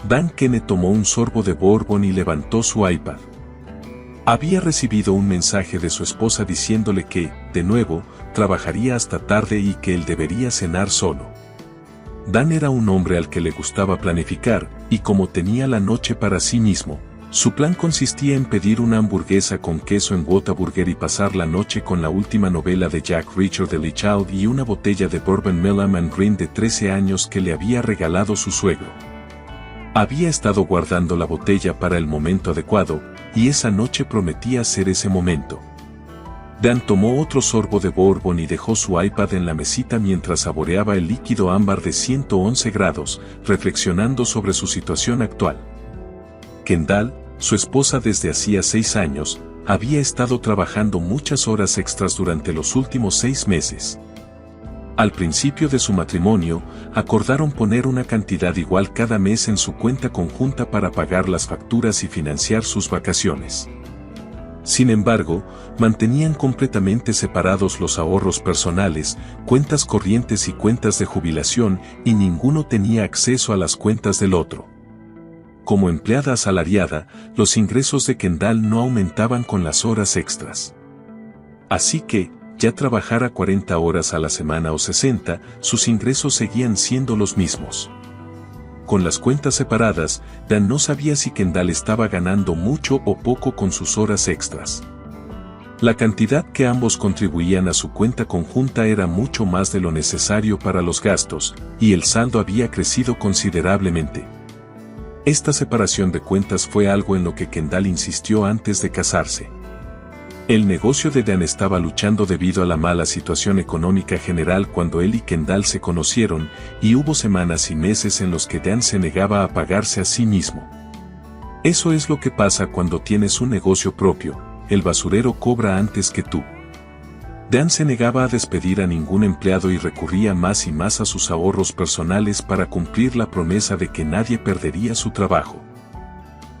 Dan Kenneth tomó un sorbo de bourbon y levantó su iPad. Había recibido un mensaje de su esposa diciéndole que, de nuevo, trabajaría hasta tarde y que él debería cenar solo. Dan era un hombre al que le gustaba planificar, y como tenía la noche para sí mismo, su plan consistía en pedir una hamburguesa con queso en Whataburger y pasar la noche con la última novela de Jack Reacher de Lee Child y una botella de bourbon Melham and Green de 13 años que le había regalado su suegro. Había estado guardando la botella para el momento adecuado, y esa noche prometía ser ese momento. Dan tomó otro sorbo de bourbon y dejó su iPad en la mesita mientras saboreaba el líquido ámbar de 111 grados, reflexionando sobre su situación actual. Kendall, su esposa desde hacía 6 años, había estado trabajando muchas horas extras durante los últimos 6 meses. Al principio de su matrimonio, acordaron poner una cantidad igual cada mes en su cuenta conjunta para pagar las facturas y financiar sus vacaciones. Sin embargo, mantenían completamente separados los ahorros personales, cuentas corrientes y cuentas de jubilación, y ninguno tenía acceso a las cuentas del otro. Como empleada asalariada, los ingresos de Kendall no aumentaban con las horas extras. Así que, ya trabajara 40 horas a la semana o 60, sus ingresos seguían siendo los mismos. Con las cuentas separadas, Dan no sabía si Kendall estaba ganando mucho o poco con sus horas extras. La cantidad que ambos contribuían a su cuenta conjunta era mucho más de lo necesario para los gastos, y el saldo había crecido considerablemente. Esta separación de cuentas fue algo en lo que Kendall insistió antes de casarse. El negocio de Dan estaba luchando debido a la mala situación económica general cuando él y Kendall se conocieron, y hubo semanas y meses en los que Dan se negaba a pagarse a sí mismo. Eso es lo que pasa cuando tienes un negocio propio, el basurero cobra antes que tú. Dan se negaba a despedir a ningún empleado y recurría más y más a sus ahorros personales para cumplir la promesa de que nadie perdería su trabajo.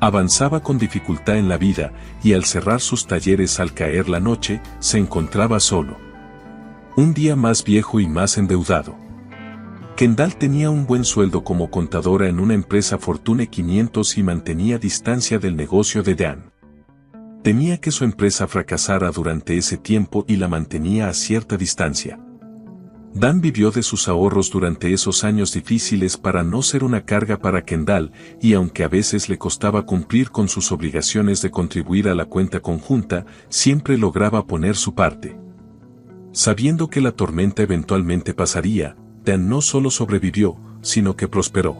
Avanzaba con dificultad en la vida, y al cerrar sus talleres al caer la noche, se encontraba solo. Un día más viejo y más endeudado. Kendall tenía un buen sueldo como contadora en una empresa Fortune 500 y mantenía distancia del negocio de Dan. Temía que su empresa fracasara durante ese tiempo y la mantenía a cierta distancia. Dan vivió de sus ahorros durante esos años difíciles para no ser una carga para Kendall, y aunque a veces le costaba cumplir con sus obligaciones de contribuir a la cuenta conjunta, siempre lograba poner su parte. Sabiendo que la tormenta eventualmente pasaría, Dan no solo sobrevivió, sino que prosperó.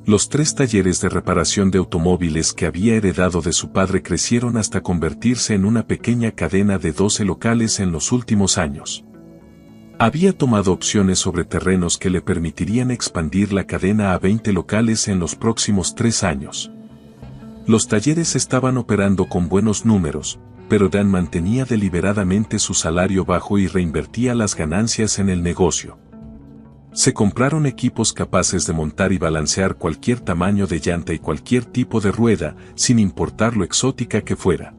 Los 3 talleres de reparación de automóviles que había heredado de su padre crecieron hasta convertirse en una pequeña cadena de 12 locales en los últimos años. Había tomado opciones sobre terrenos que le permitirían expandir la cadena a 20 locales en los próximos 3 años. Los talleres estaban operando con buenos números, pero Dan mantenía deliberadamente su salario bajo y reinvertía las ganancias en el negocio. Se compraron equipos capaces de montar y balancear cualquier tamaño de llanta y cualquier tipo de rueda, sin importar lo exótica que fuera.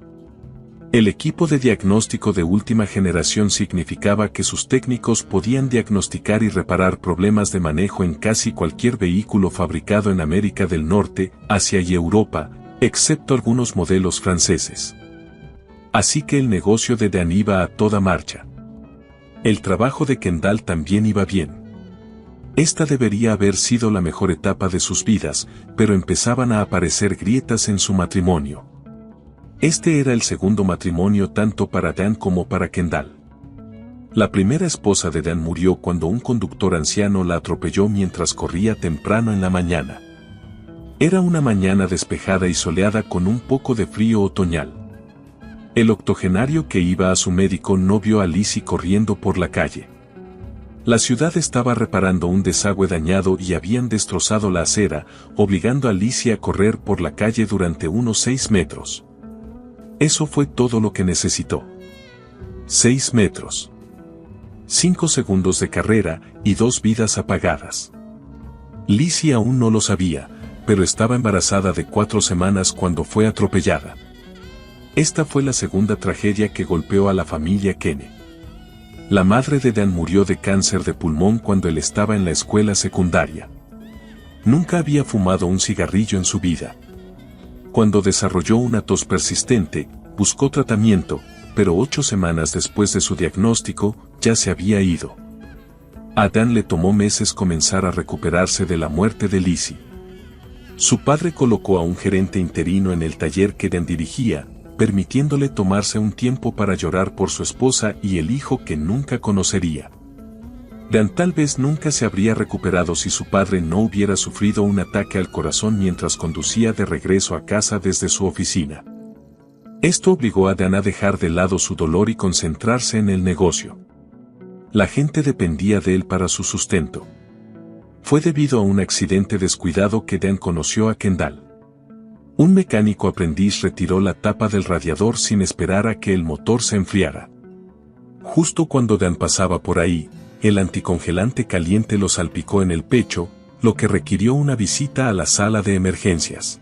El equipo de diagnóstico de última generación significaba que sus técnicos podían diagnosticar y reparar problemas de manejo en casi cualquier vehículo fabricado en América del Norte, Asia y Europa, excepto algunos modelos franceses. Así que el negocio de Dan iba a toda marcha. El trabajo de Kendall también iba bien. Esta debería haber sido la mejor etapa de sus vidas, pero empezaban a aparecer grietas en su matrimonio. Este era el segundo matrimonio tanto para Dan como para Kendall. La primera esposa de Dan murió cuando un conductor anciano la atropelló mientras corría temprano en la mañana. Era una mañana despejada y soleada con un poco de frío otoñal. El octogenario que iba a su médico no vio a Lizzie corriendo por la calle. La ciudad estaba reparando un desagüe dañado y habían destrozado la acera, obligando a Lizzie a correr por la calle durante unos 6 metros. Eso fue todo lo que necesitó. 6 metros. 5 segundos de carrera y 2 vidas apagadas. Lizzie aún no lo sabía, pero estaba embarazada de 4 semanas cuando fue atropellada. Esta fue la segunda tragedia que golpeó a la familia Kenney. La madre de Dan murió de cáncer de pulmón cuando él estaba en la escuela secundaria. Nunca había fumado un cigarrillo en su vida. Cuando desarrolló una tos persistente, buscó tratamiento, pero 8 semanas después de su diagnóstico, ya se había ido. A Dan le tomó meses comenzar a recuperarse de la muerte de Lizzie. Su padre colocó a un gerente interino en el taller que Dan dirigía, permitiéndole tomarse un tiempo para llorar por su esposa y el hijo que nunca conocería. Dan tal vez nunca se habría recuperado si su padre no hubiera sufrido un ataque al corazón mientras conducía de regreso a casa desde su oficina. Esto obligó a Dan a dejar de lado su dolor y concentrarse en el negocio. La gente dependía de él para su sustento. Fue debido a un accidente descuidado que Dan conoció a Kendall. Un mecánico aprendiz retiró la tapa del radiador sin esperar a que el motor se enfriara. Justo cuando Dan pasaba por ahí, el anticongelante caliente lo salpicó en el pecho, lo que requirió una visita a la sala de emergencias.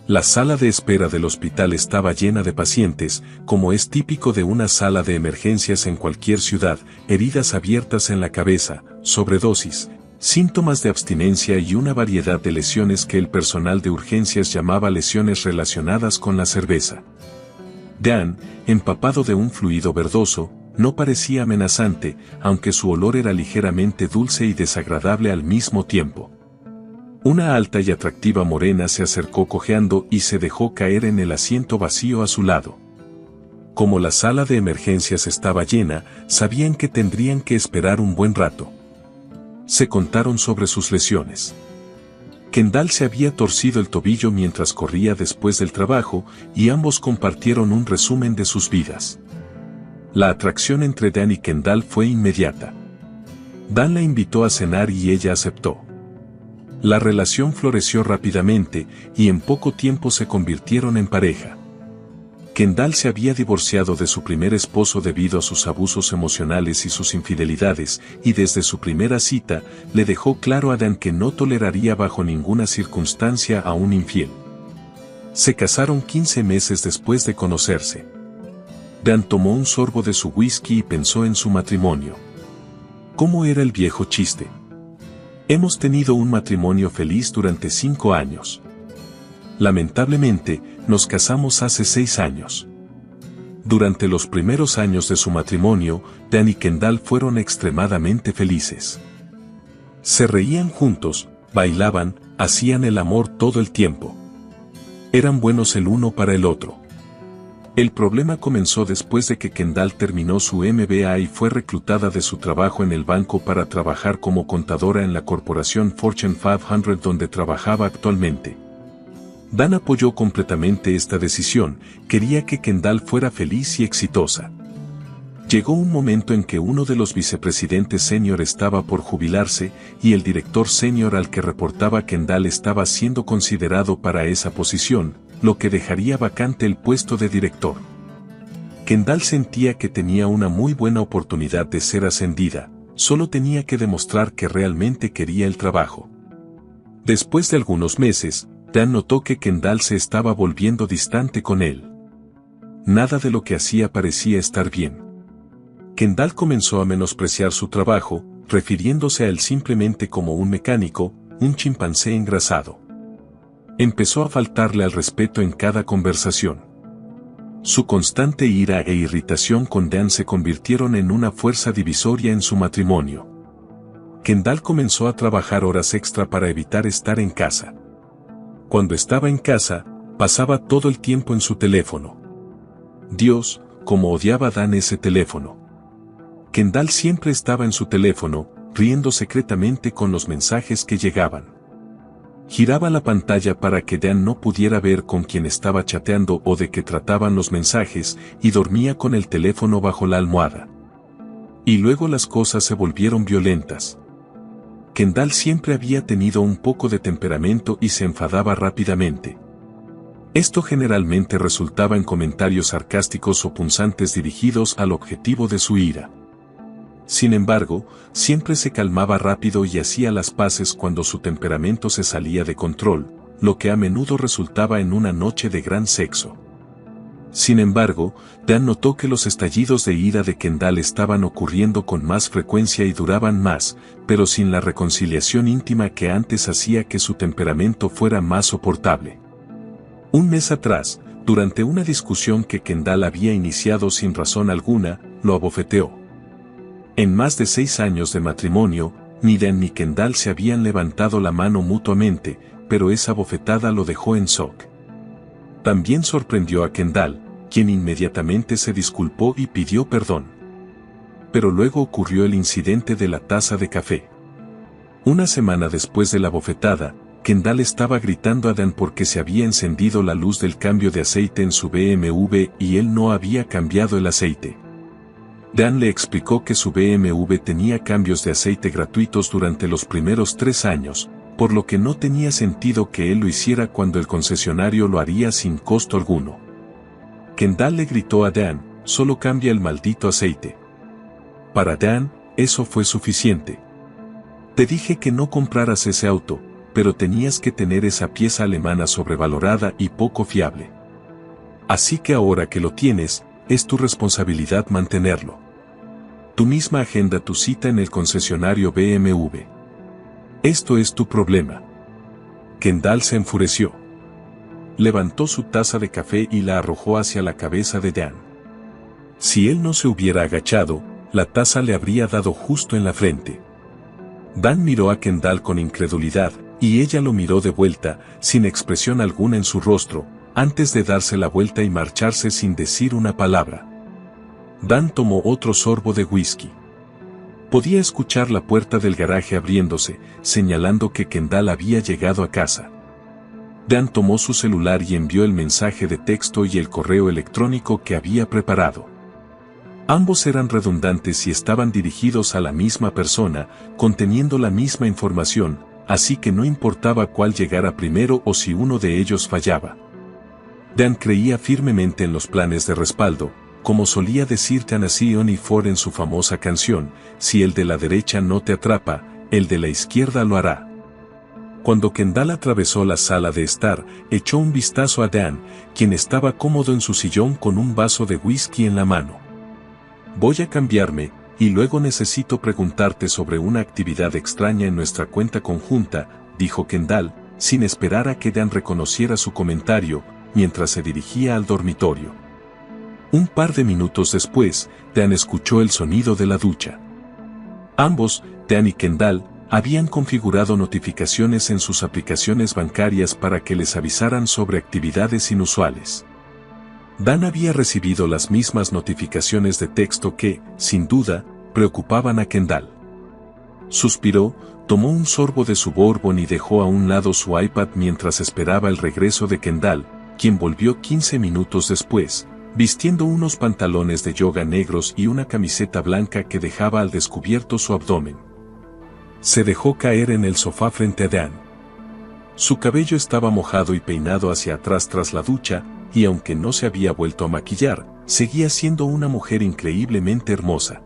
La sala de espera del hospital estaba llena de pacientes, como es típico de una sala de emergencias en cualquier ciudad, heridas abiertas en la cabeza, sobredosis, síntomas de abstinencia y una variedad de lesiones que el personal de urgencias llamaba lesiones relacionadas con la cerveza. Dan, empapado de un fluido verdoso, no parecía amenazante, aunque su olor era ligeramente dulce y desagradable al mismo tiempo. Una alta y atractiva morena se acercó cojeando y se dejó caer en el asiento vacío a su lado. Como la sala de emergencias estaba llena, sabían que tendrían que esperar un buen rato. Se contaron sobre sus lesiones. Kendall se había torcido el tobillo mientras corría después del trabajo y ambos compartieron un resumen de sus vidas. La atracción entre Dan y Kendall fue inmediata. Dan la invitó a cenar y ella aceptó. La relación floreció rápidamente y en poco tiempo se convirtieron en pareja. Kendall se había divorciado de su primer esposo debido a sus abusos emocionales y sus infidelidades, y desde su primera cita, le dejó claro a Dan que no toleraría bajo ninguna circunstancia a un infiel. Se casaron 15 meses después de conocerse. Dan tomó un sorbo de su whisky y pensó en su matrimonio. ¿Cómo era el viejo chiste? Hemos tenido un matrimonio feliz durante 5 años. Lamentablemente, nos casamos hace 6 años. Durante los primeros años de su matrimonio, Dan y Kendall fueron extremadamente felices. Se reían juntos, bailaban, hacían el amor todo el tiempo. Eran buenos el uno para el otro. El problema comenzó después de que Kendall terminó su MBA y fue reclutada de su trabajo en el banco para trabajar como contadora en la corporación Fortune 500 donde trabajaba actualmente. Dan apoyó completamente esta decisión, quería que Kendall fuera feliz y exitosa. Llegó un momento en que uno de los vicepresidentes senior estaba por jubilarse y el director senior al que reportaba Kendall estaba siendo considerado para esa posición, lo que dejaría vacante el puesto de director. Kendall sentía que tenía una muy buena oportunidad de ser ascendida, solo tenía que demostrar que realmente quería el trabajo. Después de algunos meses, Dan notó que Kendall se estaba volviendo distante con él. Nada de lo que hacía parecía estar bien. Kendall comenzó a menospreciar su trabajo, refiriéndose a él simplemente como un mecánico, un chimpancé engrasado. Empezó a faltarle al respeto en cada conversación. Su constante ira e irritación con Dan se convirtieron en una fuerza divisoria en su matrimonio. Kendall comenzó a trabajar horas extra para evitar estar en casa. Cuando estaba en casa, pasaba todo el tiempo en su teléfono. Dios, cómo odiaba Dan ese teléfono. Kendall siempre estaba en su teléfono, riendo secretamente con los mensajes que llegaban. Giraba la pantalla para que Dan no pudiera ver con quién estaba chateando o de qué trataban los mensajes, y dormía con el teléfono bajo la almohada. Y luego las cosas se volvieron violentas. Kendall siempre había tenido un poco de temperamento y se enfadaba rápidamente. Esto generalmente resultaba en comentarios sarcásticos o punzantes dirigidos al objetivo de su ira. Sin embargo, siempre se calmaba rápido y hacía las paces cuando su temperamento se salía de control, lo que a menudo resultaba en una noche de gran sexo. Sin embargo, Dan notó que los estallidos de ira de Kendall estaban ocurriendo con más frecuencia y duraban más, pero sin la reconciliación íntima que antes hacía que su temperamento fuera más soportable. Un mes atrás, durante una discusión que Kendall había iniciado sin razón alguna, lo abofeteó. En más de 6 años de matrimonio, ni Dan ni Kendall se habían levantado la mano mutuamente, pero esa bofetada lo dejó en shock. También sorprendió a Kendall, quien inmediatamente se disculpó y pidió perdón. Pero luego ocurrió el incidente de la taza de café. Una semana después de la bofetada, Kendall estaba gritando a Dan porque se había encendido la luz del cambio de aceite en su BMW y él no había cambiado el aceite. Dan le explicó que su BMW tenía cambios de aceite gratuitos durante los primeros 3 años, por lo que no tenía sentido que él lo hiciera cuando el concesionario lo haría sin costo alguno. Kendall le gritó a Dan, solo cambia el maldito aceite. Para Dan, eso fue suficiente. Te dije que no compraras ese auto, pero tenías que tener esa pieza alemana sobrevalorada y poco fiable. Así que ahora que lo tienes, es tu responsabilidad mantenerlo. Tú misma agenda tu cita en el concesionario BMW. Esto es tu problema. Kendall se enfureció. Levantó su taza de café y la arrojó hacia la cabeza de Dan. Si él no se hubiera agachado, la taza le habría dado justo en la frente. Dan miró a Kendall con incredulidad, y ella lo miró de vuelta, sin expresión alguna en su rostro, antes de darse la vuelta y marcharse sin decir una palabra. Dan tomó otro sorbo de whisky. Podía escuchar la puerta del garaje abriéndose, señalando que Kendall había llegado a casa. Dan tomó su celular y envió el mensaje de texto y el correo electrónico que había preparado. Ambos eran redundantes y estaban dirigidos a la misma persona, conteniendo la misma información, así que no importaba cuál llegara primero o si uno de ellos fallaba. Dan creía firmemente en los planes de respaldo, como solía decir Tennessee Ford en su famosa canción, si el de la derecha no te atrapa, el de la izquierda lo hará. Cuando Kendall atravesó la sala de estar, echó un vistazo a Dan, quien estaba cómodo en su sillón con un vaso de whisky en la mano. Voy a cambiarme, y luego necesito preguntarte sobre una actividad extraña en nuestra cuenta conjunta, dijo Kendall, sin esperar a que Dan reconociera su comentario, mientras se dirigía al dormitorio. Un par de minutos después, Dan escuchó el sonido de la ducha. Ambos, Dan y Kendall, habían configurado notificaciones en sus aplicaciones bancarias para que les avisaran sobre actividades inusuales. Dan había recibido las mismas notificaciones de texto que, sin duda, preocupaban a Kendall. Suspiró, tomó un sorbo de su bourbon y dejó a un lado su iPad mientras esperaba el regreso de Kendall, quien volvió 15 minutos después, vistiendo unos pantalones de yoga negros y una camiseta blanca que dejaba al descubierto su abdomen. Se dejó caer en el sofá frente a Dan. Su cabello estaba mojado y peinado hacia atrás tras la ducha, y aunque no se había vuelto a maquillar, seguía siendo una mujer increíblemente hermosa.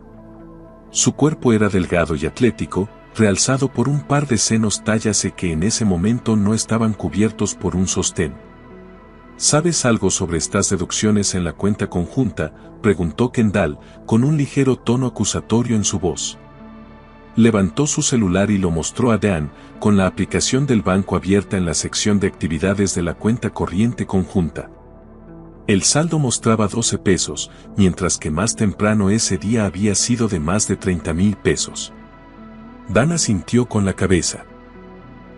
Su cuerpo era delgado y atlético, realzado por un par de senos talla C que en ese momento no estaban cubiertos por un sostén. ¿Sabes algo sobre estas deducciones en la cuenta conjunta?, preguntó Kendall, con un ligero tono acusatorio en su voz. Levantó su celular y lo mostró a Dan, con la aplicación del banco abierta en la sección de actividades de la cuenta corriente conjunta. El saldo mostraba 12 pesos, mientras que más temprano ese día había sido de más de 30,000 pesos. Dan asintió con la cabeza.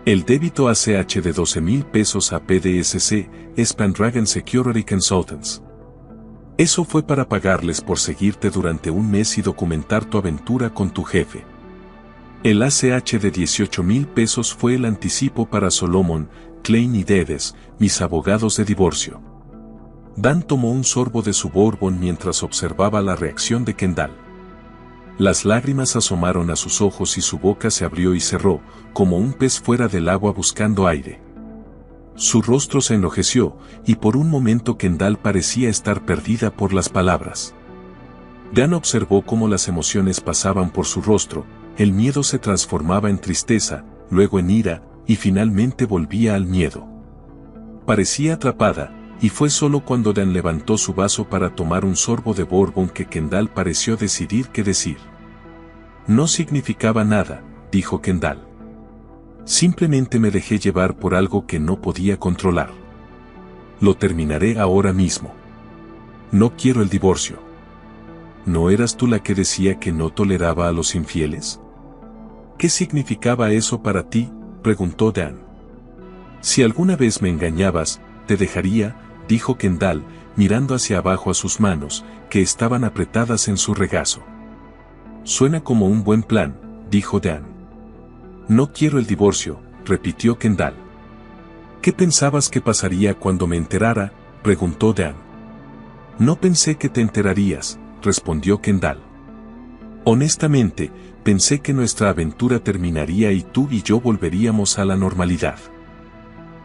El débito ACH de 12,000 pesos a PDSC es Pendragon Security Consultants. Eso fue para pagarles por seguirte durante un mes y documentar tu aventura con tu jefe. El ACH de 18,000 pesos fue el anticipo para Solomon, Klein y Dedes, mis abogados de divorcio. Dan tomó un sorbo de su bourbon mientras observaba la reacción de Kendall. Las lágrimas asomaron a sus ojos y su boca se abrió y cerró, como un pez fuera del agua buscando aire. Su rostro se enrojeció, y por un momento Kendall parecía estar perdida por las palabras. Dan observó cómo las emociones pasaban por su rostro, el miedo se transformaba en tristeza, luego en ira, y finalmente volvía al miedo. Parecía atrapada, y fue solo cuando Dan levantó su vaso para tomar un sorbo de bourbon que Kendall pareció decidir qué decir. No significaba nada, dijo Kendall. Simplemente me dejé llevar por algo que no podía controlar. Lo terminaré ahora mismo. No quiero el divorcio. ¿No eras tú la que decía que no toleraba a los infieles? ¿Qué significaba eso para ti?, preguntó Dan. Si alguna vez me engañabas, te dejaría, dijo Kendall, mirando hacia abajo a sus manos, que estaban apretadas en su regazo. Suena como un buen plan, dijo Dan. No quiero el divorcio, repitió Kendall. ¿Qué pensabas que pasaría cuando me enterara?, preguntó Dan. No pensé que te enterarías, respondió Kendall. Honestamente, pensé que nuestra aventura terminaría y tú y yo volveríamos a la normalidad.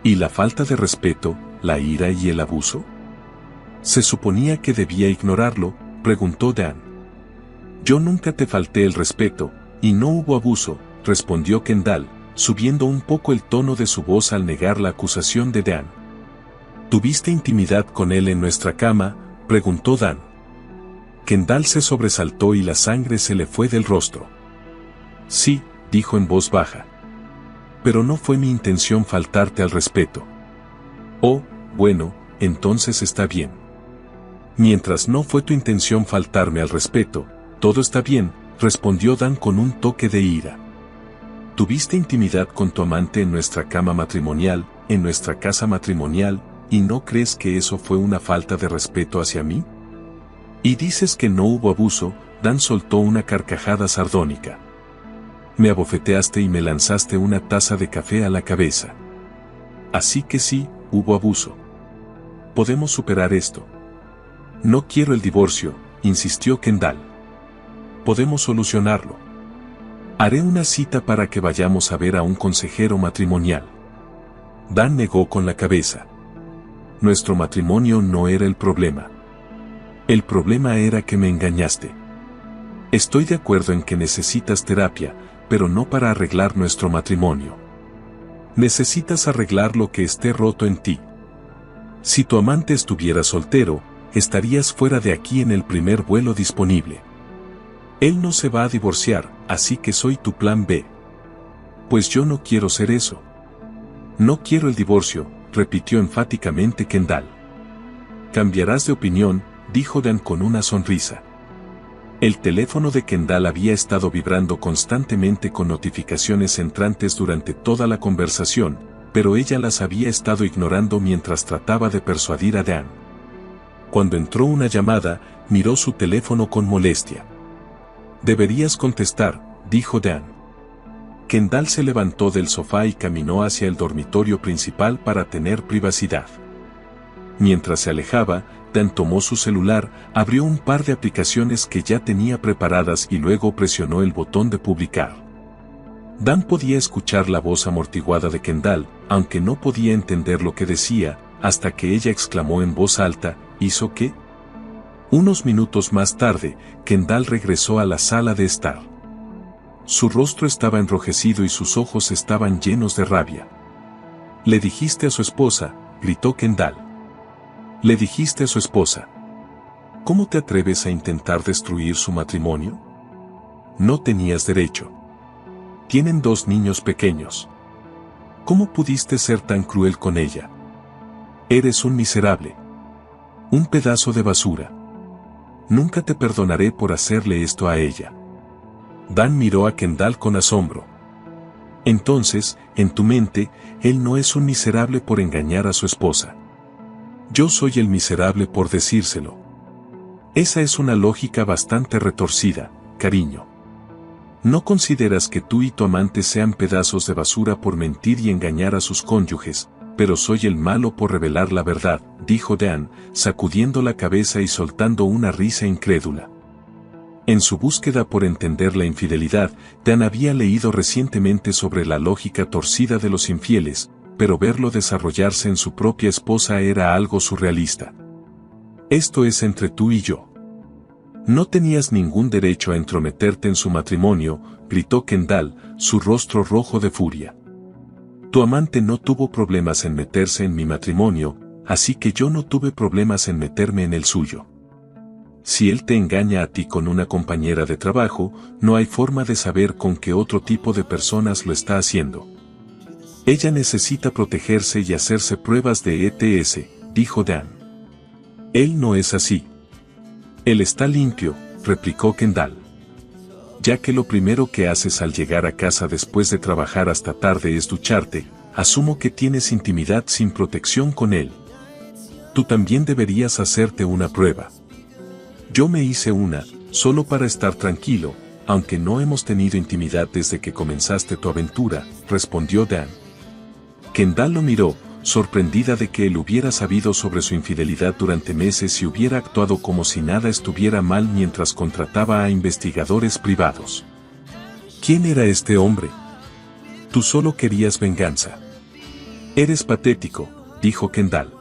¿Y la falta de respeto, la ira y el abuso? ¿Se suponía que debía ignorarlo?, preguntó Dan. Yo nunca te falté el respeto, y no hubo abuso, respondió Kendall, subiendo un poco el tono de su voz al negar la acusación de Dan. ¿Tuviste intimidad con él en nuestra cama?, preguntó Dan. Kendall se sobresaltó y la sangre se le fue del rostro. Sí, dijo en voz baja. Pero no fue mi intención faltarte al respeto. Oh, bueno, entonces está bien. Mientras no fue tu intención faltarme al respeto, todo está bien, respondió Dan con un toque de ira. Tuviste intimidad con tu amante en nuestra cama matrimonial, en nuestra casa matrimonial, ¿y no crees que eso fue una falta de respeto hacia mí? Y dices que no hubo abuso, Dan soltó una carcajada sardónica. Me abofeteaste y me lanzaste una taza de café a la cabeza. Así que sí, hubo abuso. Podemos superar esto. No quiero el divorcio, insistió Kendall. Podemos solucionarlo. Haré una cita para que vayamos a ver a un consejero matrimonial. Dan negó con la cabeza. Nuestro matrimonio no era el problema. El problema era que me engañaste. Estoy de acuerdo en que necesitas terapia, pero no para arreglar nuestro matrimonio. Necesitas arreglar lo que esté roto en ti. Si tu amante estuviera soltero, estarías fuera de aquí en el primer vuelo disponible. Él no se va a divorciar, así que soy tu plan B. Pues yo no quiero ser eso. No quiero el divorcio, repitió enfáticamente Kendall. Cambiarás de opinión, dijo Dan con una sonrisa. El teléfono de Kendall había estado vibrando constantemente con notificaciones entrantes durante toda la conversación, pero ella las había estado ignorando mientras trataba de persuadir a Dan. Cuando entró una llamada, miró su teléfono con molestia. Deberías contestar, dijo Dan. Kendall se levantó del sofá y caminó hacia el dormitorio principal para tener privacidad. Mientras se alejaba, Dan tomó su celular, abrió un par de aplicaciones que ya tenía preparadas y luego presionó el botón de publicar. Dan podía escuchar la voz amortiguada de Kendall, aunque no podía entender lo que decía, hasta que ella exclamó en voz alta, ¿hizo qué? Unos minutos más tarde, Kendall regresó a la sala de estar. Su rostro estaba enrojecido y sus ojos estaban llenos de rabia. «Le dijiste a su esposa», gritó Kendall. «Le dijiste a su esposa. ¿Cómo te atreves a intentar destruir su matrimonio? No tenías derecho. Tienen 2 niños pequeños. ¿Cómo pudiste ser tan cruel con ella? Eres un miserable. Un pedazo de basura. Nunca te perdonaré por hacerle esto a ella». Dan miró a Kendall con asombro. Entonces, en tu mente, él no es un miserable por engañar a su esposa. Yo soy el miserable por decírselo. Esa es una lógica bastante retorcida, cariño. ¿No consideras que tú y tu amante sean pedazos de basura por mentir y engañar a sus cónyuges, pero soy el malo por revelar la verdad?, dijo Dan, sacudiendo la cabeza y soltando una risa incrédula. En su búsqueda por entender la infidelidad, Dan había leído recientemente sobre la lógica torcida de los infieles, pero verlo desarrollarse en su propia esposa era algo surrealista. Esto es entre tú y yo. No tenías ningún derecho a entrometerte en su matrimonio, gritó Kendall, su rostro rojo de furia. Tu amante no tuvo problemas en meterse en mi matrimonio, así que yo no tuve problemas en meterme en el suyo. Si él te engaña a ti con una compañera de trabajo, no hay forma de saber con qué otro tipo de personas lo está haciendo. Ella necesita protegerse y hacerse pruebas de ETS, dijo Dan. Él no es así. Él está limpio, replicó Kendall. Ya que lo primero que haces al llegar a casa después de trabajar hasta tarde es ducharte, asumo que tienes intimidad sin protección con él. Tú también deberías hacerte una prueba. Yo me hice una, solo para estar tranquilo, aunque no hemos tenido intimidad desde que comenzaste tu aventura, respondió Dan. Kendall lo miró, sorprendida de que él hubiera sabido sobre su infidelidad durante meses y hubiera actuado como si nada estuviera mal mientras contrataba a investigadores privados. ¿Quién era este hombre? Tú solo querías venganza. Eres patético, dijo Kendall.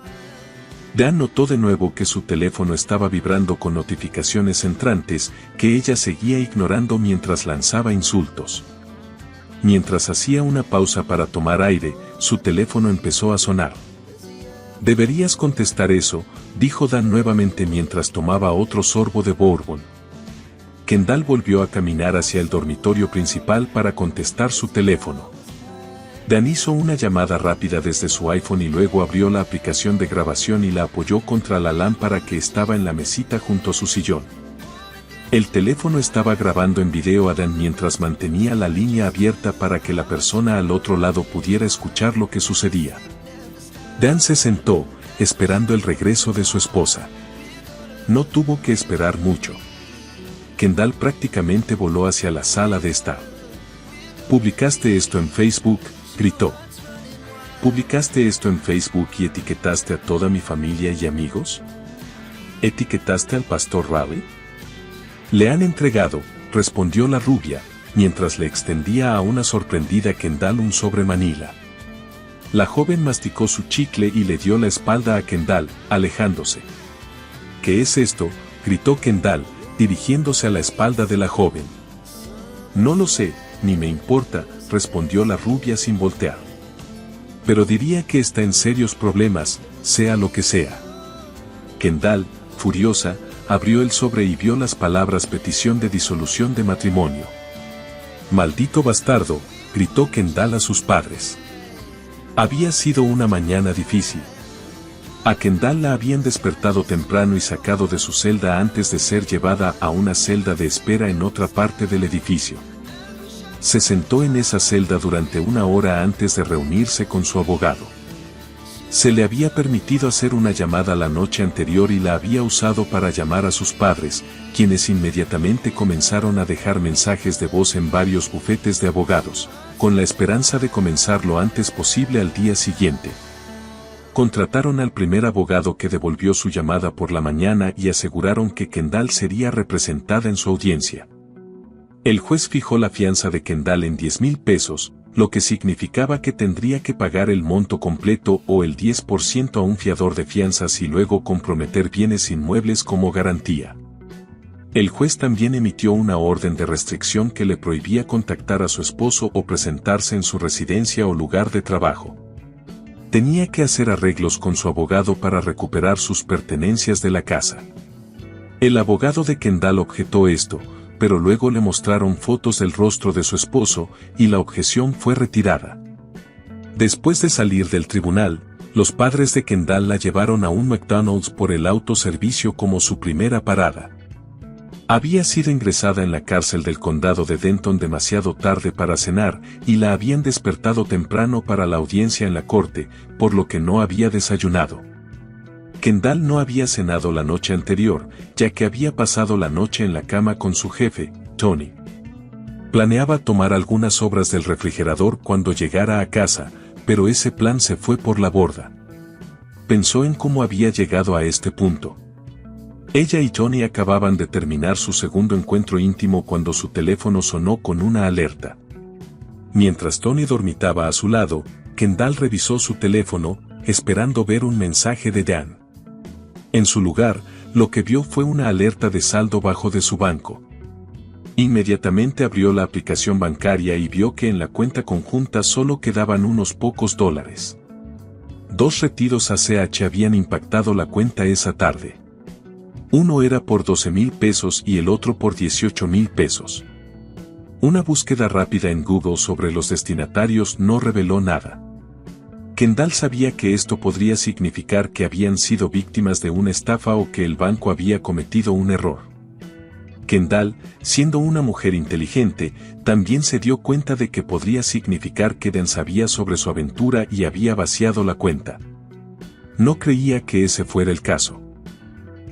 Dan notó de nuevo que su teléfono estaba vibrando con notificaciones entrantes que ella seguía ignorando mientras lanzaba insultos. Mientras hacía una pausa para tomar aire, su teléfono empezó a sonar. Deberías contestar eso, dijo Dan nuevamente mientras tomaba otro sorbo de bourbon. Kendall volvió a caminar hacia el dormitorio principal para contestar su teléfono. Dan hizo una llamada rápida desde su iPhone y luego abrió la aplicación de grabación y la apoyó contra la lámpara que estaba en la mesita junto a su sillón. El teléfono estaba grabando en video a Dan mientras mantenía la línea abierta para que la persona al otro lado pudiera escuchar lo que sucedía. Dan se sentó, esperando el regreso de su esposa. No tuvo que esperar mucho. Kendall prácticamente voló hacia la sala de estar. ¿Publicaste esto en Facebook?, gritó. ¿Publicaste esto en Facebook y etiquetaste a toda mi familia y amigos? ¿Etiquetaste al pastor Riley? Le han entregado, respondió la rubia, mientras le extendía a una sorprendida Kendall un sobre Manila. La joven masticó su chicle y le dio la espalda a Kendall, alejándose. ¿Qué es esto?, gritó Kendall, dirigiéndose a la espalda de la joven. No lo sé, ni me importa, respondió la rubia sin voltear. Pero diría que está en serios problemas, sea lo que sea. Kendall, furiosa, abrió el sobre y vio las palabras petición de disolución de matrimonio. Maldito bastardo, gritó Kendall a sus padres. Había sido una mañana difícil. A Kendall la habían despertado temprano y sacado de su celda antes de ser llevada a una celda de espera en otra parte del edificio. Se sentó en esa celda durante una hora antes de reunirse con su abogado. Se le había permitido hacer una llamada la noche anterior y la había usado para llamar a sus padres, quienes inmediatamente comenzaron a dejar mensajes de voz en varios bufetes de abogados, con la esperanza de comenzar lo antes posible al día siguiente. Contrataron al primer abogado que devolvió su llamada por la mañana y aseguraron que Kendall sería representada en su audiencia. El juez fijó la fianza de Kendall en 10,000 pesos, lo que significaba que tendría que pagar el monto completo o el 10% a un fiador de fianzas y luego comprometer bienes inmuebles como garantía. El juez también emitió una orden de restricción que le prohibía contactar a su esposo o presentarse en su residencia o lugar de trabajo. Tenía que hacer arreglos con su abogado para recuperar sus pertenencias de la casa. El abogado de Kendall objetó esto, pero luego le mostraron fotos del rostro de su esposo, y la objeción fue retirada. Después de salir del tribunal, los padres de Kendall la llevaron a un McDonald's por el autoservicio como su primera parada. Había sido ingresada en la cárcel del condado de Denton demasiado tarde para cenar, y la habían despertado temprano para la audiencia en la corte, por lo que no había desayunado. Kendall no había cenado la noche anterior, ya que había pasado la noche en la cama con su jefe, Tony. Planeaba tomar algunas sobras del refrigerador cuando llegara a casa, pero ese plan se fue por la borda. Pensó en cómo había llegado a este punto. Ella y Tony acababan de terminar su segundo encuentro íntimo cuando su teléfono sonó con una alerta. Mientras Tony dormitaba a su lado, Kendall revisó su teléfono, esperando ver un mensaje de Dan. En su lugar, lo que vio fue una alerta de saldo bajo de su banco. Inmediatamente abrió la aplicación bancaria y vio que en la cuenta conjunta solo quedaban unos pocos dólares. 2 retiros ACH habían impactado la cuenta esa tarde. Uno era por 12,000 pesos y el otro por 18,000 pesos. Una búsqueda rápida en Google sobre los destinatarios no reveló nada. Kendall sabía que esto podría significar que habían sido víctimas de una estafa o que el banco había cometido un error. Kendall, siendo una mujer inteligente, también se dio cuenta de que podría significar que Dan sabía sobre su aventura y había vaciado la cuenta. No creía que ese fuera el caso.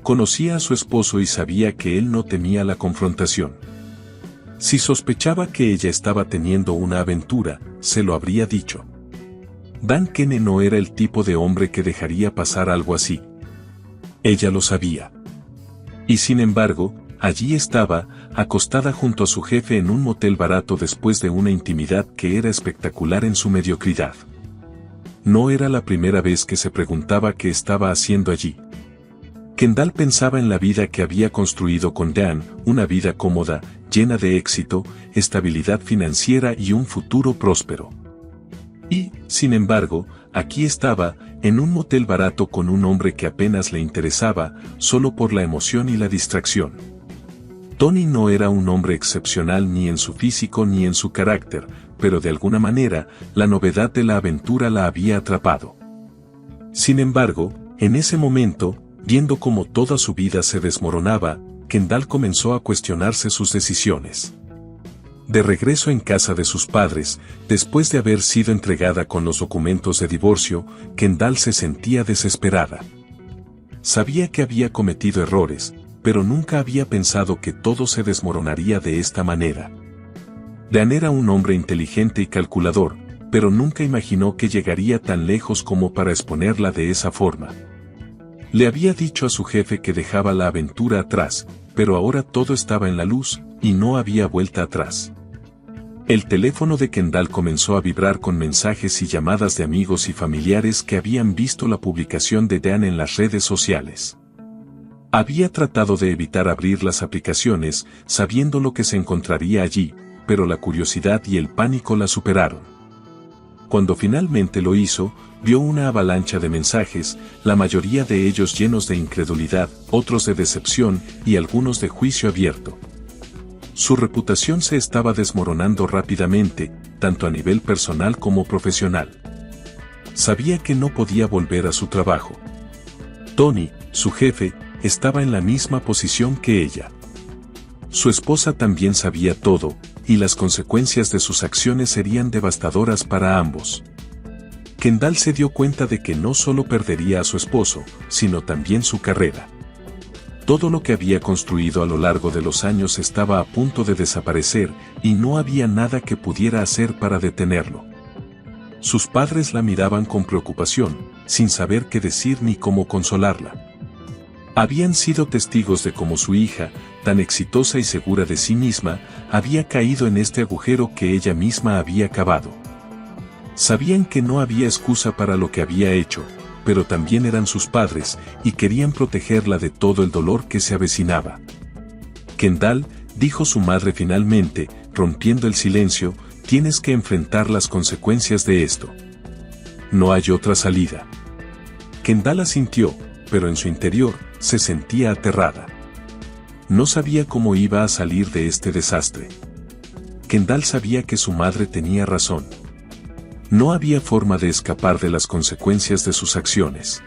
Conocía a su esposo y sabía que él no temía la confrontación. Si sospechaba que ella estaba teniendo una aventura, se lo habría dicho. Dan Kenne no era el tipo de hombre que dejaría pasar algo así. Ella lo sabía. Y sin embargo, allí estaba, acostada junto a su jefe en un motel barato después de una intimidad que era espectacular en su mediocridad. No era la primera vez que se preguntaba qué estaba haciendo allí. Kendall pensaba en la vida que había construido con Dan, una vida cómoda, llena de éxito, estabilidad financiera y un futuro próspero. Y, sin embargo, aquí estaba, en un motel barato con un hombre que apenas le interesaba, solo por la emoción y la distracción. Tony no era un hombre excepcional ni en su físico ni en su carácter, pero de alguna manera, la novedad de la aventura la había atrapado. Sin embargo, en ese momento, viendo cómo toda su vida se desmoronaba, Kendall comenzó a cuestionarse sus decisiones. De regreso en casa de sus padres, después de haber sido entregada con los documentos de divorcio, Kendall se sentía desesperada. Sabía que había cometido errores, pero nunca había pensado que todo se desmoronaría de esta manera. Dan era un hombre inteligente y calculador, pero nunca imaginó que llegaría tan lejos como para exponerla de esa forma. Le había dicho a su jefe que dejaba la aventura atrás, pero ahora todo estaba en la luz, y no había vuelta atrás. El teléfono de Kendall comenzó a vibrar con mensajes y llamadas de amigos y familiares que habían visto la publicación de Dan en las redes sociales. Había tratado de evitar abrir las aplicaciones, sabiendo lo que se encontraría allí, pero la curiosidad y el pánico la superaron. Cuando finalmente lo hizo, vio una avalancha de mensajes, la mayoría de ellos llenos de incredulidad, otros de decepción y algunos de juicio abierto. Su reputación se estaba desmoronando rápidamente, tanto a nivel personal como profesional. Sabía que no podía volver a su trabajo. Tony, su jefe, estaba en la misma posición que ella. Su esposa también sabía todo, y las consecuencias de sus acciones serían devastadoras para ambos. Kendall se dio cuenta de que no solo perdería a su esposo, sino también su carrera. Todo lo que había construido a lo largo de los años estaba a punto de desaparecer, y no había nada que pudiera hacer para detenerlo. Sus padres la miraban con preocupación, sin saber qué decir ni cómo consolarla. Habían sido testigos de cómo su hija, tan exitosa y segura de sí misma, había caído en este agujero que ella misma había cavado. Sabían que no había excusa para lo que había hecho, pero también eran sus padres, y querían protegerla de todo el dolor que se avecinaba. Kendall, dijo su madre finalmente, rompiendo el silencio, tienes que enfrentar las consecuencias de esto. No hay otra salida. Kendall asintió, pero en su interior, se sentía aterrada. No sabía cómo iba a salir de este desastre. Kendall sabía que su madre tenía razón. No había forma de escapar de las consecuencias de sus acciones.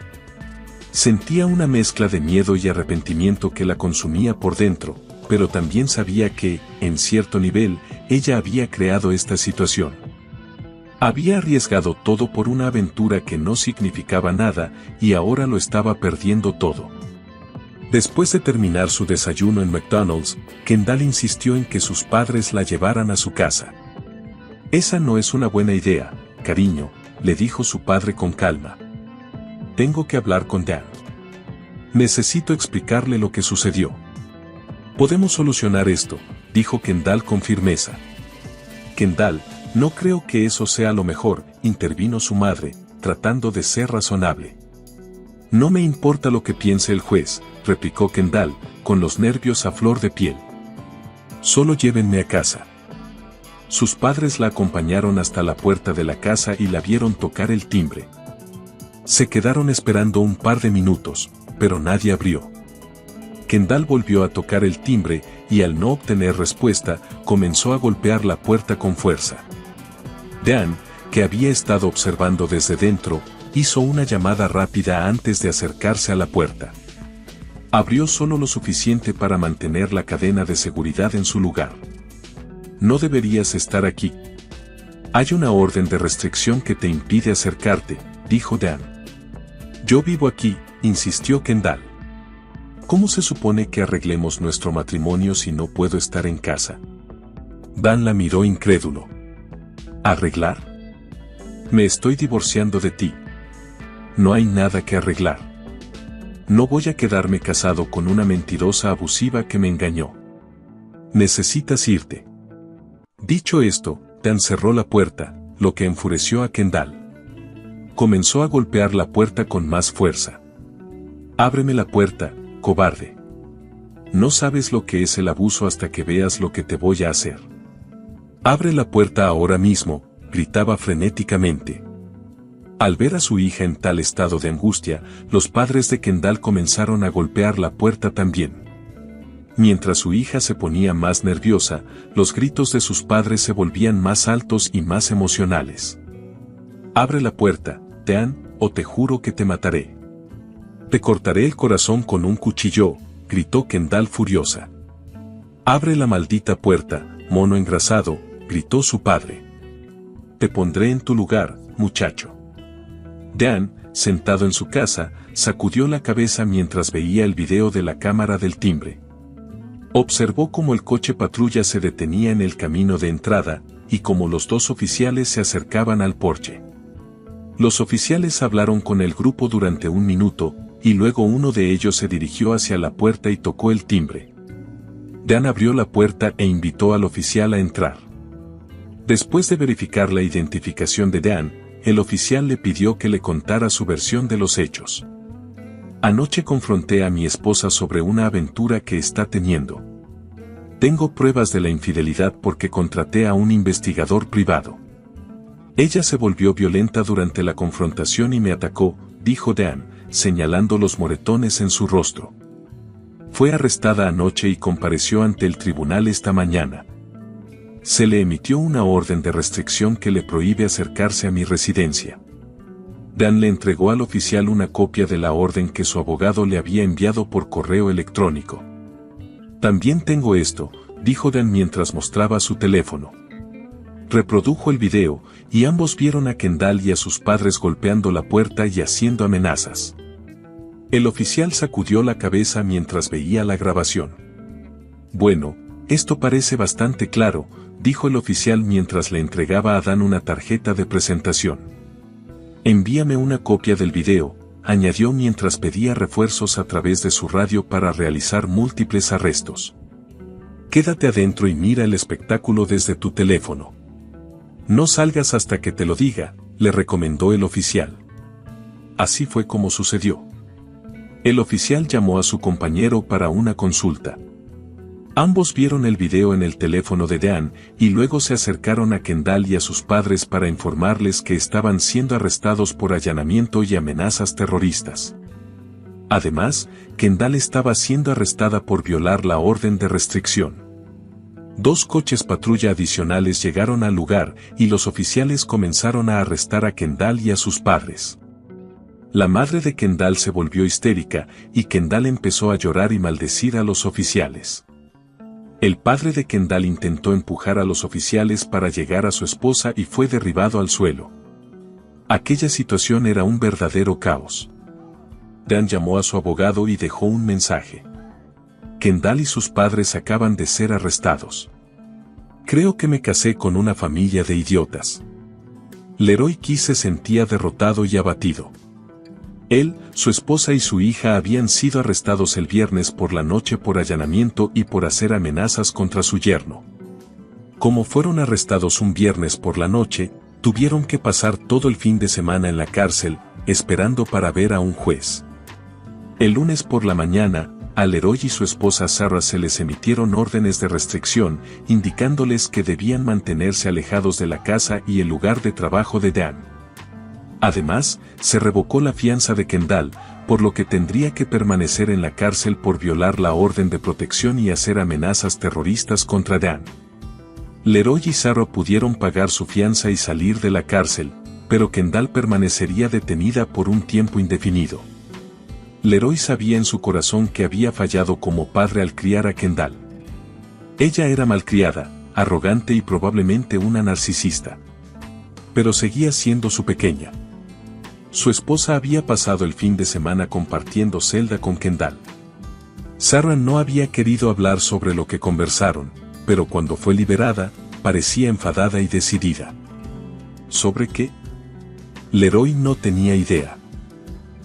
Sentía una mezcla de miedo y arrepentimiento que la consumía por dentro, pero también sabía que, en cierto nivel, ella había creado esta situación. Había arriesgado todo por una aventura que no significaba nada, y ahora lo estaba perdiendo todo. Después de terminar su desayuno en McDonald's, Kendall insistió en que sus padres la llevaran a su casa. Esa no es una buena idea, cariño, le dijo su padre con calma. Tengo que hablar con Dan. Necesito explicarle lo que sucedió. Podemos solucionar esto, dijo Kendall con firmeza. Kendall, no creo que eso sea lo mejor, intervino su madre, tratando de ser razonable. No me importa lo que piense el juez, replicó Kendall, con los nervios a flor de piel. Solo llévenme a casa. Sus padres la acompañaron hasta la puerta de la casa y la vieron tocar el timbre. Se quedaron esperando un par de minutos, pero nadie abrió. Kendall volvió a tocar el timbre y al no obtener respuesta, comenzó a golpear la puerta con fuerza. Dan, que había estado observando desde dentro, hizo una llamada rápida antes de acercarse a la puerta. Abrió solo lo suficiente para mantener la cadena de seguridad en su lugar. No deberías estar aquí. Hay una orden de restricción que te impide acercarte, dijo Dan. Yo vivo aquí, insistió Kendall. ¿Cómo se supone que arreglemos nuestro matrimonio si no puedo estar en casa? Dan la miró incrédulo. ¿Arreglar? Me estoy divorciando de ti. No hay nada que arreglar. No voy a quedarme casado con una mentirosa abusiva que me engañó. Necesitas irte. Dicho esto, Dan cerró la puerta, lo que enfureció a Kendall. Comenzó a golpear la puerta con más fuerza. Ábreme la puerta, cobarde. No sabes lo que es el abuso hasta que veas lo que te voy a hacer. Abre la puerta ahora mismo, gritaba frenéticamente. Al ver a su hija en tal estado de angustia, los padres de Kendall comenzaron a golpear la puerta también. Mientras su hija se ponía más nerviosa, los gritos de sus padres se volvían más altos y más emocionales. Abre la puerta, Dan, o te juro que te mataré. Te cortaré el corazón con un cuchillo, gritó Kendall furiosa. Abre la maldita puerta, mono engrasado, gritó su padre. Te pondré en tu lugar, muchacho. Dan, sentado en su casa, sacudió la cabeza mientras veía el video de la cámara del timbre. Observó cómo el coche patrulla se detenía en el camino de entrada, y cómo los dos oficiales se acercaban al porche. Los oficiales hablaron con el grupo durante un minuto, y luego uno de ellos se dirigió hacia la puerta y tocó el timbre. Dan abrió la puerta e invitó al oficial a entrar. Después de verificar la identificación de Dan, el oficial le pidió que le contara su versión de los hechos. Anoche confronté a mi esposa sobre una aventura que está teniendo. Tengo pruebas de la infidelidad porque contraté a un investigador privado. Ella se volvió violenta durante la confrontación y me atacó, dijo Dan, señalando los moretones en su rostro. Fue arrestada anoche y compareció ante el tribunal esta mañana. Se le emitió una orden de restricción que le prohíbe acercarse a mi residencia. Dan le entregó al oficial una copia de la orden que su abogado le había enviado por correo electrónico. También tengo esto, dijo Dan mientras mostraba su teléfono. Reprodujo el video, y ambos vieron a Kendall y a sus padres golpeando la puerta y haciendo amenazas. El oficial sacudió la cabeza mientras veía la grabación. Bueno, esto parece bastante claro, dijo el oficial mientras le entregaba a Dan una tarjeta de presentación. Envíame una copia del video, añadió mientras pedía refuerzos a través de su radio para realizar múltiples arrestos. Quédate adentro y mira el espectáculo desde tu teléfono. No salgas hasta que te lo diga, le recomendó el oficial. Así fue como sucedió. El oficial llamó a su compañero para una consulta. Ambos vieron el video en el teléfono de Dan, y luego se acercaron a Kendall y a sus padres para informarles que estaban siendo arrestados por allanamiento y amenazas terroristas. Además, Kendall estaba siendo arrestada por violar la orden de restricción. 2 coches patrulla adicionales llegaron al lugar, y los oficiales comenzaron a arrestar a Kendall y a sus padres. La madre de Kendall se volvió histérica, y Kendall empezó a llorar y maldecir a los oficiales. El padre de Kendall intentó empujar a los oficiales para llegar a su esposa y fue derribado al suelo. Aquella situación era un verdadero caos. Dan llamó a su abogado y dejó un mensaje. Kendall y sus padres acaban de ser arrestados. Creo que me casé con una familia de idiotas. Leroy Key se sentía derrotado y abatido. Él, su esposa y su hija habían sido arrestados el viernes por la noche por allanamiento y por hacer amenazas contra su yerno. Como fueron arrestados un viernes por la noche, tuvieron que pasar todo el fin de semana en la cárcel, esperando para ver a un juez. El lunes por la mañana, a Leroy y su esposa Sarah se les emitieron órdenes de restricción, indicándoles que debían mantenerse alejados de la casa y el lugar de trabajo de Dan. Además, se revocó la fianza de Kendall, por lo que tendría que permanecer en la cárcel por violar la orden de protección y hacer amenazas terroristas contra Dan. Leroy y Sarah pudieron pagar su fianza y salir de la cárcel, pero Kendall permanecería detenida por un tiempo indefinido. Leroy sabía en su corazón que había fallado como padre al criar a Kendall. Ella era malcriada, arrogante y probablemente una narcisista. Pero seguía siendo su pequeña. Su esposa había pasado el fin de semana compartiendo celda con Kendall. Sarah no había querido hablar sobre lo que conversaron, pero cuando fue liberada, parecía enfadada y decidida. ¿Sobre qué? Leroy no tenía idea.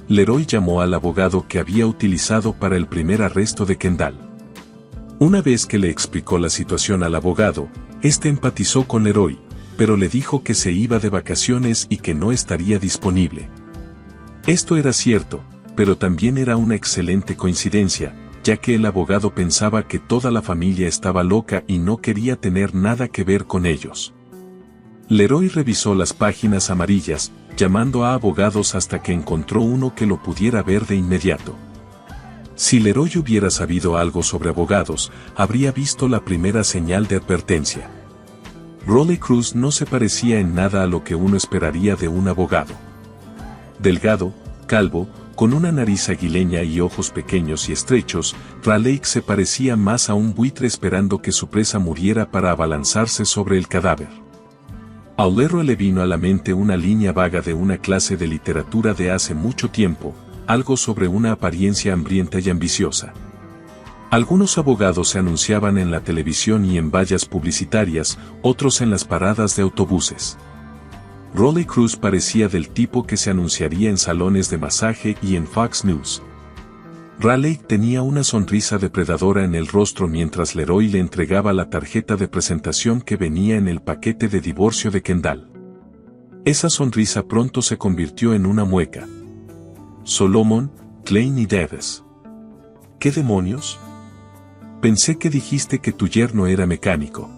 Leroy llamó al abogado que había utilizado para el primer arresto de Kendall. Una vez que le explicó la situación al abogado, este empatizó con Leroy, pero le dijo que se iba de vacaciones y que no estaría disponible. Esto era cierto, pero también era una excelente coincidencia, ya que el abogado pensaba que toda la familia estaba loca y no quería tener nada que ver con ellos. Leroy revisó las páginas amarillas, llamando a abogados hasta que encontró uno que lo pudiera ver de inmediato. Si Leroy hubiera sabido algo sobre abogados, habría visto la primera señal de advertencia. Rolly Cruz no se parecía en nada a lo que uno esperaría de un abogado. Delgado, calvo, con una nariz aguileña y ojos pequeños y estrechos, Raleigh se parecía más a un buitre esperando que su presa muriera para abalanzarse sobre el cadáver. A O'Leary le vino a la mente una línea vaga de una clase de literatura de hace mucho tiempo, algo sobre una apariencia hambrienta y ambiciosa. Algunos abogados se anunciaban en la televisión y en vallas publicitarias, otros en las paradas de autobuses. Rolly Cruz parecía del tipo que se anunciaría en salones de masaje y en Fox News. Raleigh tenía una sonrisa depredadora en el rostro mientras Leroy le entregaba la tarjeta de presentación que venía en el paquete de divorcio de Kendall. Esa sonrisa pronto se convirtió en una mueca. Solomon, Klein y Davis. ¿Qué demonios? Pensé que dijiste que tu yerno era mecánico.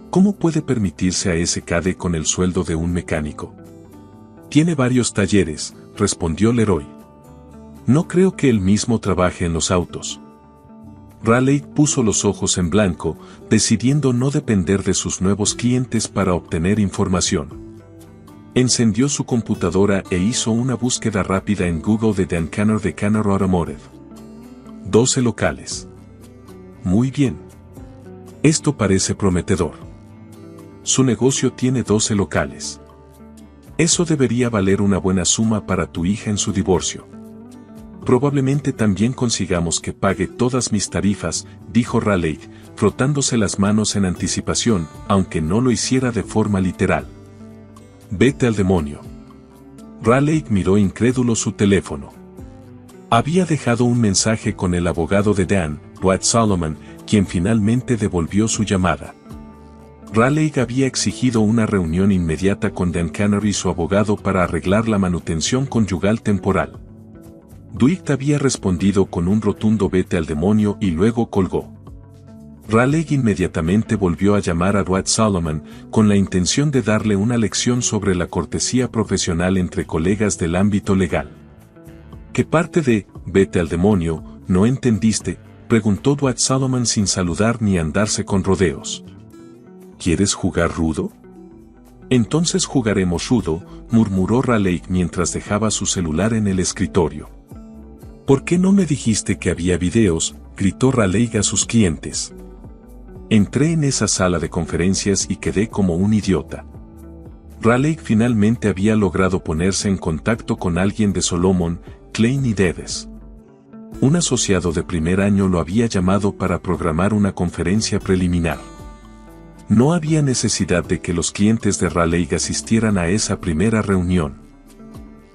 ¿Cómo puede permitirse a ese cade con el sueldo de un mecánico? Tiene varios talleres, respondió Leroy. No creo que él mismo trabaje en los autos. Raleigh puso los ojos en blanco, decidiendo no depender de sus nuevos clientes para obtener información. Encendió su computadora e hizo una búsqueda rápida en Google de Dan Canor de Canor Automotive. 12 locales. Muy bien. Esto parece prometedor. Su negocio tiene 12 locales. Eso debería valer una buena suma para tu hija en su divorcio. Probablemente también consigamos que pague todas mis tarifas, dijo Raleigh, frotándose las manos en anticipación, aunque no lo hiciera de forma literal. Vete al demonio. Raleigh miró incrédulo su teléfono. Había dejado un mensaje con el abogado de Dan, Dwight Solomon, quien finalmente devolvió su llamada. Raleigh había exigido una reunión inmediata con Dan Canor y su abogado para arreglar la manutención conyugal temporal. Dwight había respondido con un rotundo vete al demonio y luego colgó. Raleigh inmediatamente volvió a llamar a Dwight Solomon, con la intención de darle una lección sobre la cortesía profesional entre colegas del ámbito legal. ¿Qué parte de vete al demonio no entendiste?, preguntó Dwight Solomon sin saludar ni andarse con rodeos. ¿Quieres jugar rudo? Entonces jugaremos rudo, murmuró Raleigh mientras dejaba su celular en el escritorio. ¿Por qué no me dijiste que había videos?, gritó Raleigh a sus clientes. Entré en esa sala de conferencias y quedé como un idiota. Raleigh finalmente había logrado ponerse en contacto con alguien de Solomon, Klein y Davis. Un asociado de primer año lo había llamado para programar una conferencia preliminar. No había necesidad de que los clientes de Raleigh asistieran a esa primera reunión.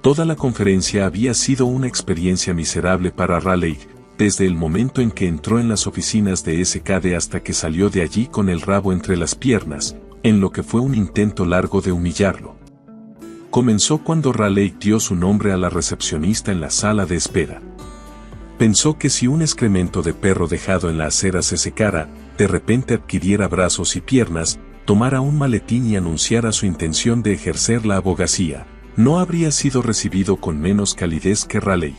Toda la conferencia había sido una experiencia miserable para Raleigh, desde el momento en que entró en las oficinas de SKD hasta que salió de allí con el rabo entre las piernas, en lo que fue un intento largo de humillarlo. Comenzó cuando Raleigh dio su nombre a la recepcionista en la sala de espera. Pensó que si un excremento de perro dejado en la acera se secara, de repente adquiriera brazos y piernas, tomara un maletín y anunciara su intención de ejercer la abogacía, No habría sido recibido con menos calidez que Raleigh.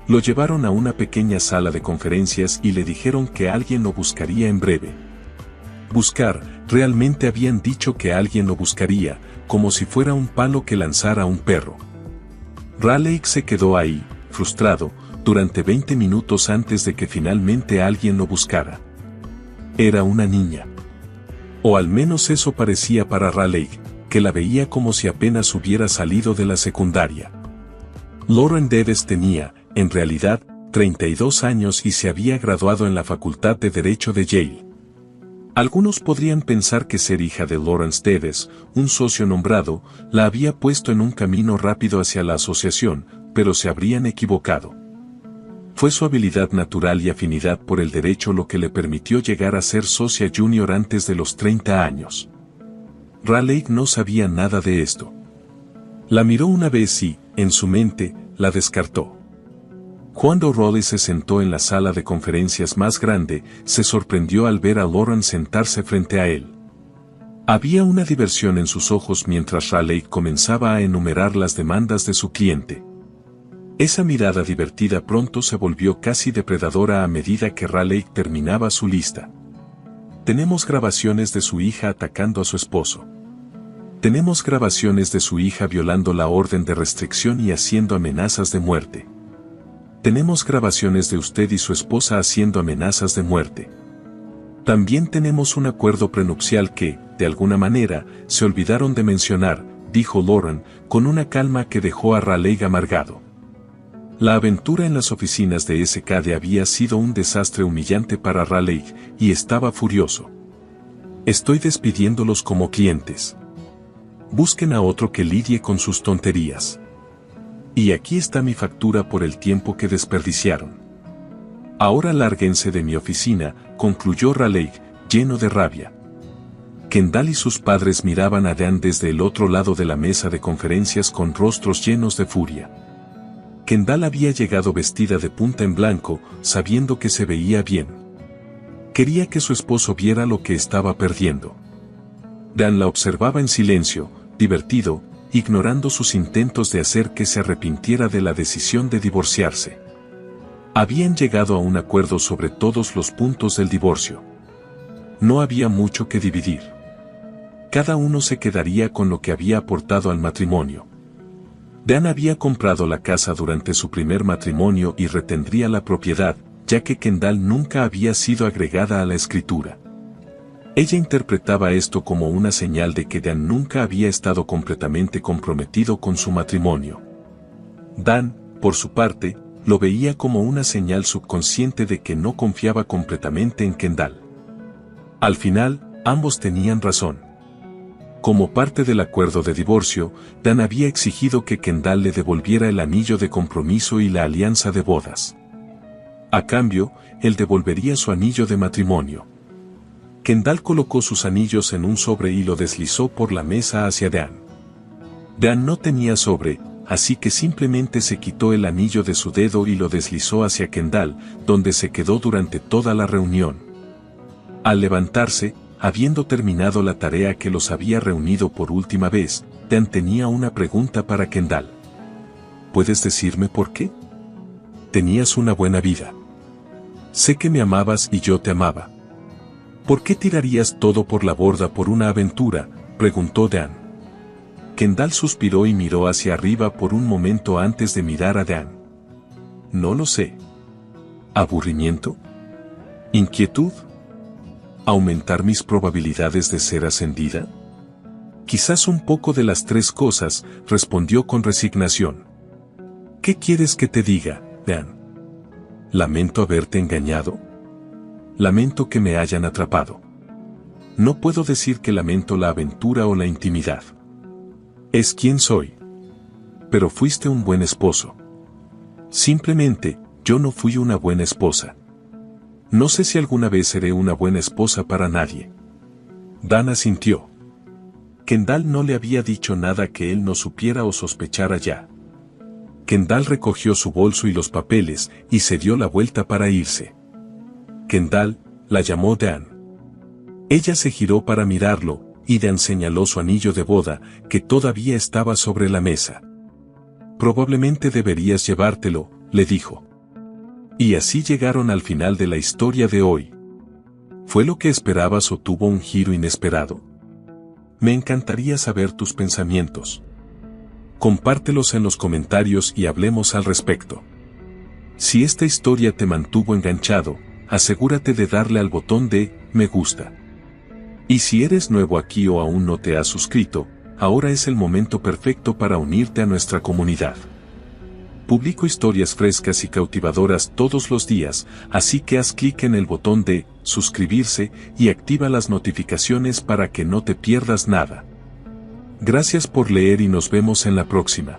Lo llevaron a una pequeña sala de conferencias y le dijeron que alguien lo buscaría en breve. Buscar, realmente habían dicho que alguien lo buscaría, como si fuera un palo que lanzara a un perro. Raleigh se quedó ahí, frustrado, durante 20 minutos antes de que finalmente alguien lo buscara. Era una niña. O al menos eso parecía para Raleigh, que la veía como si apenas hubiera salido de la secundaria. Lauren Deves tenía, en realidad, 32 años y se había graduado en la Facultad de Derecho de Yale. Algunos podrían pensar que ser hija de Lawrence Deves, un socio nombrado, la había puesto en un camino rápido hacia la asociación, pero se habrían equivocado. Fue su habilidad natural y afinidad por el derecho lo que le permitió llegar a ser socia junior antes de los 30 años. Raleigh no sabía nada de esto. La miró una vez y, en su mente, la descartó. Cuando Raleigh se sentó en la sala de conferencias más grande, se sorprendió al ver a Lauren sentarse frente a él. Había una diversión en sus ojos mientras Raleigh comenzaba a enumerar las demandas de su cliente. Esa mirada divertida pronto se volvió casi depredadora a medida que Raleigh terminaba su lista. Tenemos grabaciones de su hija atacando a su esposo. Tenemos grabaciones de su hija violando la orden de restricción y haciendo amenazas de muerte. Tenemos grabaciones de usted y su esposa haciendo amenazas de muerte. También tenemos un acuerdo prenupcial que, de alguna manera, se olvidaron de mencionar, dijo Lauren, con una calma que dejó a Raleigh amargado. La aventura en las oficinas de SKD había sido un desastre humillante para Raleigh, y estaba furioso. Estoy despidiéndolos como clientes. Busquen a otro que lidie con sus tonterías. Y aquí está mi factura por el tiempo que desperdiciaron. Ahora lárguense de mi oficina, concluyó Raleigh, lleno de rabia. Kendall y sus padres miraban a Dan desde el otro lado de la mesa de conferencias con rostros llenos de furia. Kendall había llegado vestida de punta en blanco, sabiendo que se veía bien. Quería que su esposo viera lo que estaba perdiendo. Dan la observaba en silencio, divertido, ignorando sus intentos de hacer que se arrepintiera de la decisión de divorciarse. Habían llegado a un acuerdo sobre todos los puntos del divorcio. No había mucho que dividir. Cada uno se quedaría con lo que había aportado al matrimonio. Dan había comprado la casa durante su primer matrimonio y retendría la propiedad, ya que Kendall nunca había sido agregada a la escritura. Ella interpretaba esto como una señal de que Dan nunca había estado completamente comprometido con su matrimonio. Dan, por su parte, lo veía como una señal subconsciente de que no confiaba completamente en Kendall. Al final, ambos tenían razón. Como parte del acuerdo de divorcio, Dan había exigido que Kendall le devolviera el anillo de compromiso y la alianza de bodas. A cambio, él devolvería su anillo de matrimonio. Kendall colocó sus anillos en un sobre y lo deslizó por la mesa hacia Dan. Dan no tenía sobre, así que simplemente se quitó el anillo de su dedo y lo deslizó hacia Kendall, donde se quedó durante toda la reunión. Al levantarse, habiendo terminado la tarea que los había reunido por última vez, Dan tenía una pregunta para Kendall. ¿Puedes decirme por qué? Tenías una buena vida. Sé que me amabas y yo te amaba. ¿Por qué tirarías todo por la borda por una aventura?, preguntó Dan. Kendall suspiró y miró hacia arriba por un momento antes de mirar a Dan. No lo sé. ¿Aburrimiento? ¿Inquietud? ¿Aumentar mis probabilidades de ser ascendida? Quizás un poco de las tres cosas, respondió con resignación. ¿Qué quieres que te diga, Dan? ¿Lamento haberte engañado? Lamento que me hayan atrapado. No puedo decir que lamento la aventura o la intimidad. Es quien soy. Pero fuiste un buen esposo. Simplemente, yo no fui una buena esposa. No sé si alguna vez seré una buena esposa para nadie. Dan asintió. Kendall no le había dicho nada que él no supiera o sospechara ya. Kendall recogió su bolso y los papeles, y se dio la vuelta para irse. Kendall, la llamó Dan. Ella se giró para mirarlo, y Dan señaló su anillo de boda, que todavía estaba sobre la mesa. Probablemente deberías llevártelo, le dijo. Y así llegaron al final de la historia de hoy. ¿Fue lo que esperabas o tuvo un giro inesperado? Me encantaría saber tus pensamientos. Compártelos en los comentarios y hablemos al respecto. Si esta historia te mantuvo enganchado, asegúrate de darle al botón de me gusta. Y si eres nuevo aquí o aún no te has suscrito, ahora es el momento perfecto para unirte a nuestra comunidad. Publico historias frescas y cautivadoras todos los días, así que haz clic en el botón de suscribirse y activa las notificaciones para que no te pierdas nada. Gracias por leer y nos vemos en la próxima.